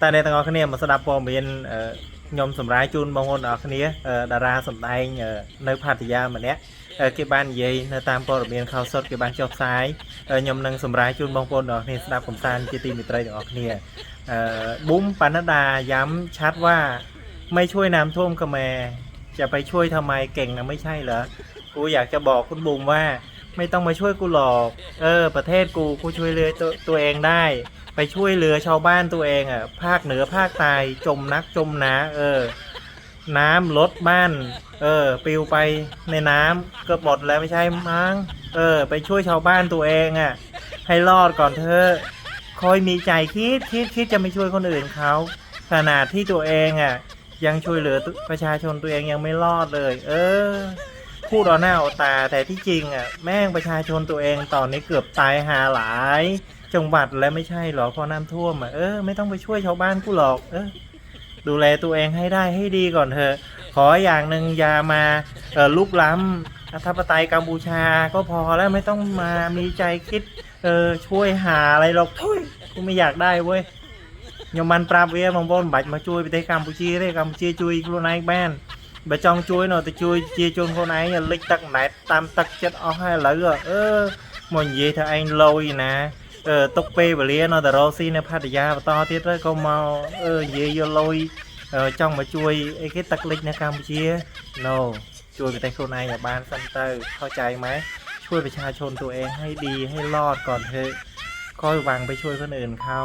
แต่ในต่างกันเนี่ยมาสดับปอมเป็นยมสมรายจูนบางคนออกนี้ดาราสมได้ในพัทยาเหมือนเนี้ยเก็บบ้านยัยในตามปอร์เมียนข่าวสดเก็บบ้านจอบซ้ายยมนังสมรายจูนบางคนออกนี่สดับผมซานจิตีมิตรออกเนี่ยบุ้มปานดาย้ำชัดว่าไม่ช่วยน้ำท่วมกระแมจะไปช่วยทำไมเก่งนะไม่ใช่เหรอกูอยากจะบอกคุณบุ้มว่าไม่ต้องมาช่วยกูหรอกประเทศกูช่วยเหลือตัวเองได้ไปช่วยเหลือชาวบ้านตัวเองภาคเหนือภาคใต้จมนักจมนาน้ำลดบ้านปลิวไปในน้ำเกือบหมดแล้วไม่ใช่มั้งไปช่วยชาวบ้านตัวเองให้รอดก่อนเถอะคอยมีใจคิดจะไม่ช่วยคนอื่นเขาขนาดที่ตัวเองยังช่วยเหลือประชาชนตัวเองยังไม่รอดเลยพูดเอาหน้าเอาตาแต่ที่จริงแม่งประชาชนตัวเองตอนนี้เกือบตายหาหลายจังหวัดแล้วไม่ใช่หรอพอน้ำท่วมไม่ต้องไปช่วยชาวบ้านกูหรอกดูแลตัวเองให้ได้ให้ดีก่อนเถอะขออย่างหนึ่งอย่ามาลุกล้ำอธิปไตยกัมพูชาก็พอแล้วไม่ต้องมามีใจคิดช่วยหาอะไรหรอกทุยกูไม่อยากได้เว้ยยมมันปราบเวียมองบนบัดมาช่วยไปที่กัมพูชีได้กัมพูชีช่วยคนไหนบ้านbà trong chuối nó thì chui chia chôn con ấy là lịch tắc nãy tam tắc chất ó hay là mọi gì thì anh lôi nè tốc pe và lia nó là rosi nè phát ra và to tiết đó câu mau gì vô lôi trong mà chui cái tắc lịch nè Campuchia no chuiไปแต่คนไหนบ้านซันเตอร์เข้าใจไหมช่วยประชาชนตัวเองให้ดีให้รอดก่อนเถอะค่อยวางไปช่วยคนอื่นเขา